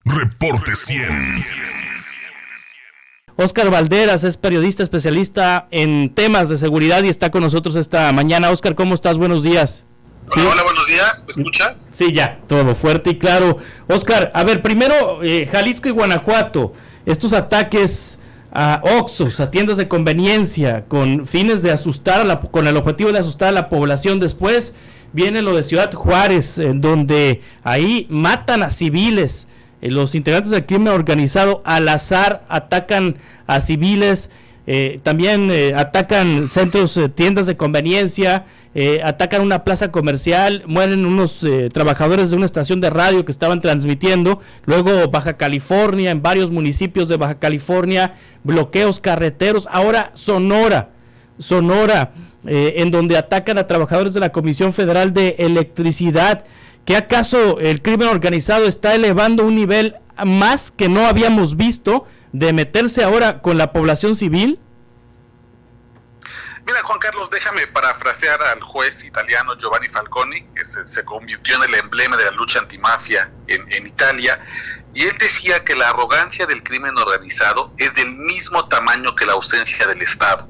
Reporte 100. Óscar Valderas es periodista especialista en temas de seguridad y está con nosotros esta mañana. Óscar, ¿cómo estás? Buenos días. ¿Sí? Hola, buenos días. ¿Me escuchas? Sí, ya, todo fuerte y claro. Óscar, a ver, primero, Jalisco y Guanajuato, estos ataques a Oxxos, a tiendas de conveniencia, con fines de asustar, con el objetivo de asustar a la población. Después viene lo de Ciudad Juárez, en donde ahí matan a civiles. Los integrantes del crimen organizado al azar atacan a civiles, también atacan centros, tiendas de conveniencia, atacan una plaza comercial, mueren unos trabajadores de una estación de radio que estaban transmitiendo. Luego Baja California, en varios municipios de Baja California, bloqueos carreteros. Ahora Sonora, en donde atacan a trabajadores de la Comisión Federal de Electricidad. ¿Qué acaso el crimen organizado está elevando un nivel más que no habíamos visto de meterse ahora con la población civil? Mira, Juan Carlos, déjame parafrasear al juez italiano Giovanni Falcone, que se convirtió en el emblema de la lucha antimafia en Italia, y él decía que la arrogancia del crimen organizado es del mismo tamaño que la ausencia del Estado.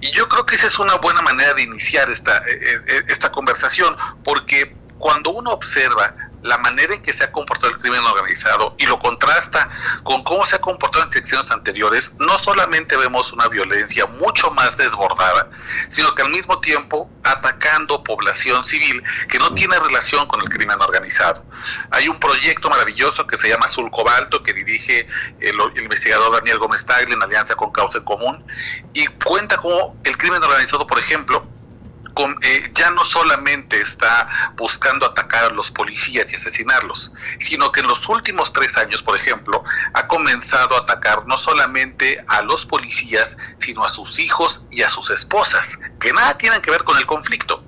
Y yo creo que esa es una buena manera de iniciar esta conversación, porque cuando uno observa la manera en que se ha comportado el crimen organizado y lo contrasta con cómo se ha comportado en secciones anteriores, no solamente vemos una violencia mucho más desbordada, sino que al mismo tiempo atacando población civil que no tiene relación con el crimen organizado. Hay un proyecto maravilloso que se llama Azul Cobalto, que dirige el investigador Daniel Gómez Tagle en alianza con Causa en Común, y cuenta cómo el crimen organizado, por ejemplo, ya no solamente está buscando atacar a los policías y asesinarlos, sino que en los últimos 3 años, por ejemplo, ha comenzado a atacar no solamente a los policías, sino a sus hijos y a sus esposas, que nada tienen que ver con el conflicto.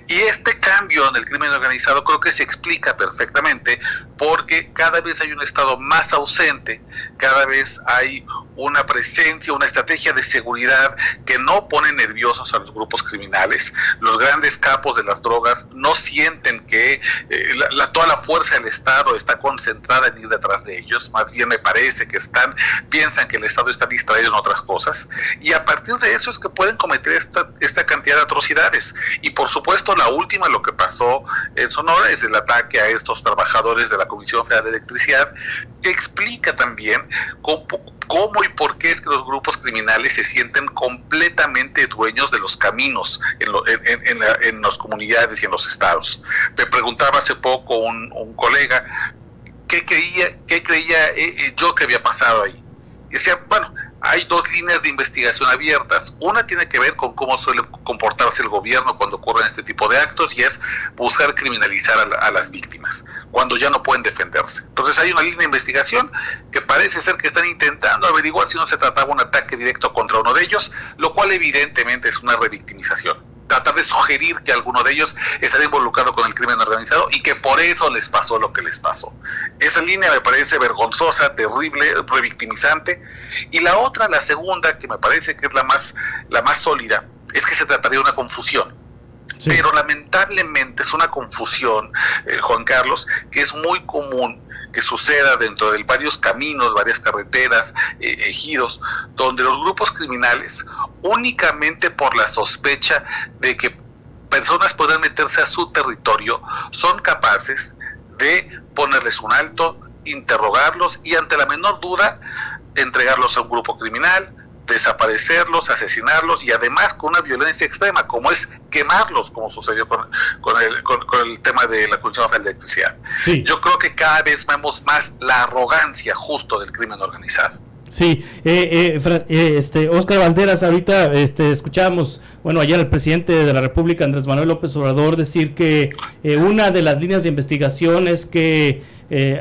Y este cambio en el crimen organizado creo que se explica perfectamente porque cada vez hay un Estado más ausente, cada vez hay una presencia, una estrategia de seguridad que no pone nerviosos a los grupos criminales. Los grandes capos de las drogas no sienten que toda la fuerza del Estado está concentrada en ir detrás de ellos, más bien me parece que piensan que el Estado está distraído en otras cosas, y a partir de eso es que pueden cometer esta cantidad de atrocidades. Y por supuesto la última, lo que pasó en Sonora, es el ataque a estos trabajadores de la Comisión Federal de Electricidad, que explica también cómo y por qué es que los grupos criminales se sienten completamente dueños de los caminos en las comunidades y en los estados. Me preguntaba hace poco un colega qué creía yo que había pasado ahí. Y decía, bueno, hay 2 líneas de investigación abiertas. Una tiene que ver con cómo suele comportarse el gobierno cuando ocurren este tipo de actos, y es buscar criminalizar a las víctimas cuando ya no pueden defenderse. Entonces hay una línea de investigación que parece ser que están intentando averiguar si no se trataba un ataque directo contra uno de ellos, lo cual evidentemente es una revictimización. Tratar de sugerir que alguno de ellos estaría involucrado con el crimen organizado y que por eso les pasó lo que les pasó. Esa línea me parece vergonzosa, terrible, revictimizante. Y la otra, la segunda, que me parece que es la más sólida, es que se trataría de una confusión. Sí. Pero lamentablemente es una confusión, Juan Carlos, que es muy común que suceda dentro de varios caminos, varias carreteras, ejidos, donde los grupos criminales, únicamente por la sospecha de que personas podrán meterse a su territorio, son capaces de ponerles un alto, interrogarlos y ante la menor duda entregarlos a un grupo criminal, desaparecerlos, asesinarlos, y además con una violencia extrema, como es quemarlos, como sucedió con el tema de la Comisión Federal de Electricidad. Sí. Yo creo que cada vez vemos más la arrogancia justo del crimen organizado. Sí, Óscar Valderas, ahorita escuchábamos, ayer el presidente de la República, Andrés Manuel López Obrador, decir que una de las líneas de investigación es que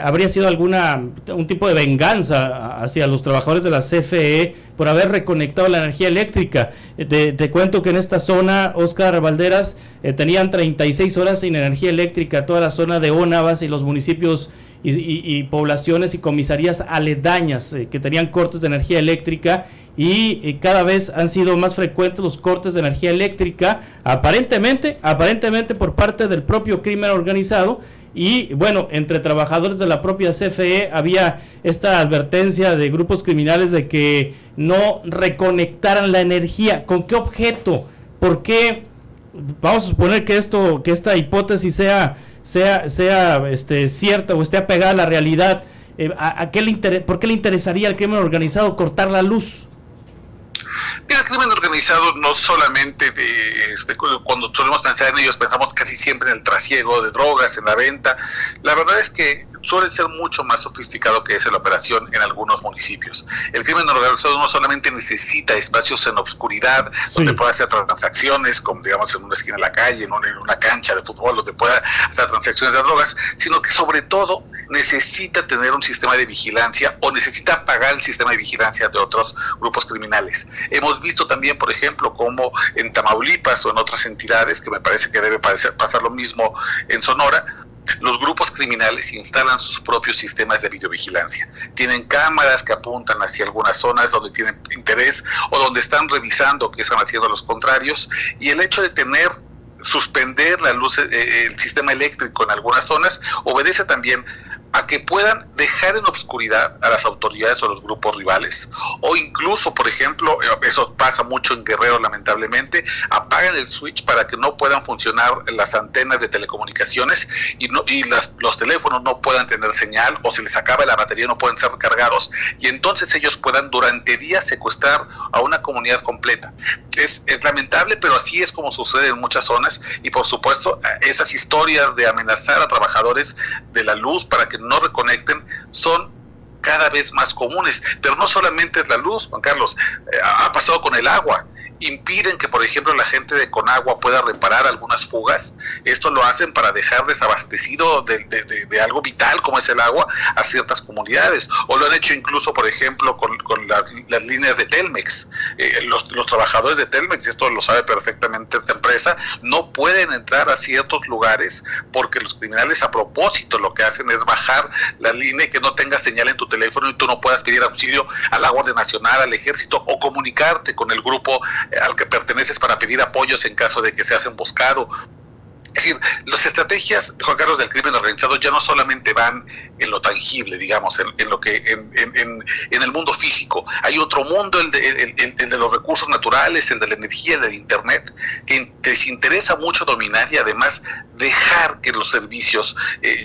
habría sido un tipo de venganza hacia los trabajadores de la CFE por haber reconectado la energía eléctrica. Te cuento que en esta zona, Óscar Valderas, tenían 36 horas sin energía eléctrica, toda la zona de Ónavas y los municipios y poblaciones y comisarías aledañas que tenían cortes de energía eléctrica, y cada vez han sido más frecuentes los cortes de energía eléctrica, aparentemente por parte del propio crimen organizado, y bueno, entre trabajadores de la propia CFE había esta advertencia de grupos criminales de que no reconectaran la energía. ¿Con qué objeto? ¿Por qué? Vamos a suponer que esta hipótesis sea cierta o esté apegada a la realidad. ¿Por qué le interesaría al crimen organizado cortar la luz? Mira, el crimen organizado no solamente cuando solemos pensar en ellos, pensamos casi siempre en el trasiego de drogas, en la venta. La verdad es que suele ser mucho más sofisticado que esa la operación en algunos municipios. El crimen organizado no solamente necesita espacios en obscuridad, donde pueda hacer transacciones, como digamos en una esquina de la calle, en una cancha de fútbol, donde pueda hacer transacciones de drogas, sino que sobre todo necesita tener un sistema de vigilancia o necesita apagar el sistema de vigilancia de otros grupos criminales. Hemos visto también, por ejemplo, como en Tamaulipas o en otras entidades, que me parece que debe pasar lo mismo en Sonora, los grupos criminales instalan sus propios sistemas de videovigilancia. Tienen cámaras que apuntan hacia algunas zonas donde tienen interés o donde están revisando qué están haciendo los contrarios, y el hecho de suspender la luz, el sistema eléctrico en algunas zonas, obedece también a que puedan dejar en obscuridad a las autoridades o los grupos rivales, o incluso, por ejemplo, eso pasa mucho en Guerrero lamentablemente, apagan el switch para que no puedan funcionar las antenas de telecomunicaciones y los teléfonos no puedan tener señal, o si les acaba la batería no pueden ser recargados, y entonces ellos puedan durante días secuestrar a una comunidad completa. Es lamentable, pero así es como sucede en muchas zonas, y por supuesto esas historias de amenazar a trabajadores de la luz para que no reconecten son cada vez más comunes. Pero no solamente es la luz, Juan Carlos, ha pasado con el agua. Impiden que, por ejemplo, la gente de Conagua pueda reparar algunas fugas. Esto lo hacen para dejar desabastecido de algo vital como es el agua a ciertas comunidades, o lo han hecho incluso, por ejemplo, con las líneas de Telmex. Los trabajadores de Telmex, y esto lo sabe perfectamente esta empresa, no pueden entrar a ciertos lugares porque los criminales a propósito lo que hacen es bajar la línea y que no tenga señal en tu teléfono y tú no puedas pedir auxilio a la Guardia Nacional, al Ejército, o comunicarte con el grupo al que perteneces para pedir apoyos en caso de que seas emboscado. Es decir, las estrategias, Juan Carlos, del crimen organizado ya no solamente van en lo tangible, digamos, en el mundo físico. Hay otro mundo, el de los recursos naturales, el de la energía, el del internet, que les interesa mucho dominar y además dejar que los servicios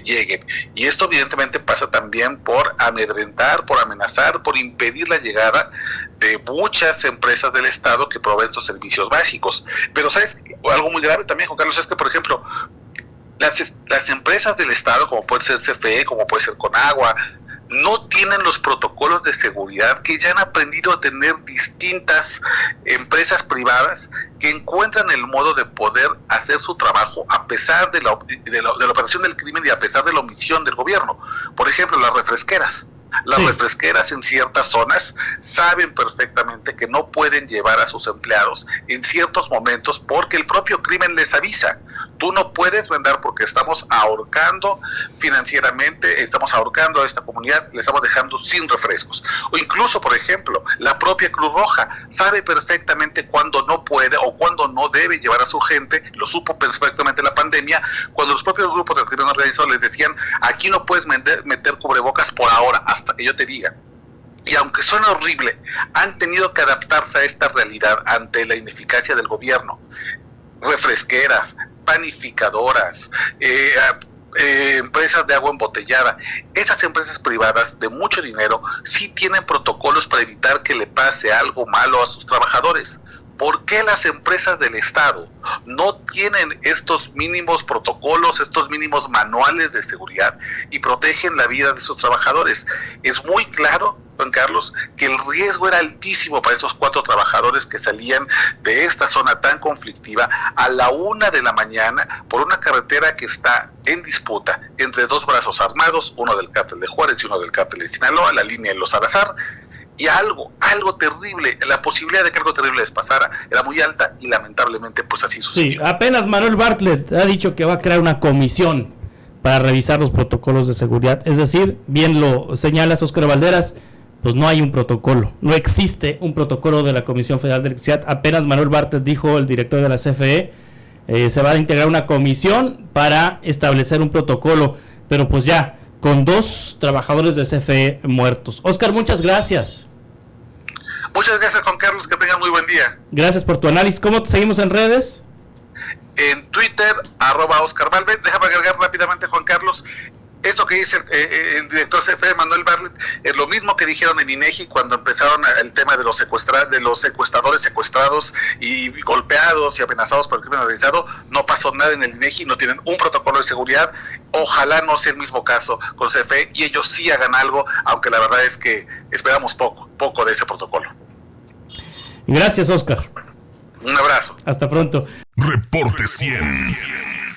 lleguen. Y esto evidentemente pasa también por amedrentar, por amenazar, por impedir la llegada de muchas empresas del Estado que proveen estos servicios básicos. Pero ¿sabes? Algo muy grave también, Juan Carlos, es que, por ejemplo, las empresas del Estado, como puede ser CFE, como puede ser Conagua, no tienen los protocolos de seguridad que ya han aprendido a tener distintas empresas privadas que encuentran el modo de poder hacer su trabajo a pesar de la operación del crimen y a pesar de la omisión del gobierno. Por ejemplo, las refresqueras. Las refresqueras en ciertas zonas saben perfectamente que no pueden llevar a sus empleados en ciertos momentos porque el propio crimen les avisa. Tú no puedes vender porque estamos ahorcando financieramente, estamos ahorcando a esta comunidad, le estamos dejando sin refrescos. O incluso, por ejemplo, la propia Cruz Roja sabe perfectamente cuándo no puede o cuándo no debe llevar a su gente, lo supo perfectamente la pandemia, cuando los propios grupos del crimen organizado les decían, aquí no puedes meter cubrebocas por ahora, hasta que yo te diga. Y aunque suena horrible, han tenido que adaptarse a esta realidad ante la ineficacia del gobierno. Refresqueras, panificadoras, empresas de agua embotellada, esas empresas privadas de mucho dinero sí tienen protocolos para evitar que le pase algo malo a sus trabajadores. ¿Por qué las empresas del Estado no tienen estos mínimos protocolos, estos mínimos manuales de seguridad y protegen la vida de sus trabajadores? Es muy claro, Juan Carlos, que el riesgo era altísimo para esos 4 trabajadores que salían de esta zona tan conflictiva a la 1 de la mañana por una carretera que está en disputa entre 2 brazos armados, uno del cártel de Juárez y uno del cártel de Sinaloa, la línea de los Salazar. Y algo terrible, la posibilidad de que algo terrible les pasara era muy alta y lamentablemente pues así sucedió. Sí, apenas Manuel Bartlett ha dicho que va a crear una comisión para revisar los protocolos de seguridad. Es decir, bien lo señalas, Óscar Valderas, pues no hay un protocolo, no existe un protocolo de la Comisión Federal de Electricidad. Apenas Manuel Bartlett dijo, el director de la CFE, se va a integrar una comisión para establecer un protocolo, pero pues ya, con 2 trabajadores de CFE muertos. Oscar, muchas gracias. Muchas gracias, Juan Carlos, que tengan muy buen día. Gracias por tu análisis. ¿Cómo te seguimos en redes? En Twitter, @Oscar Valve. Déjame agregar rápidamente, Juan Carlos, esto que dice el director CFE, Manuel Bartlett, es lo mismo que dijeron en INEGI cuando empezaron el tema de los secuestradores secuestrados y golpeados y amenazados por el crimen organizado. No pasó nada en el INEGI, no tienen un protocolo de seguridad. Ojalá no sea el mismo caso con CFE y ellos sí hagan algo, aunque la verdad es que esperamos poco de ese protocolo. Gracias, Oscar. Un abrazo. Hasta pronto. Reporte 100.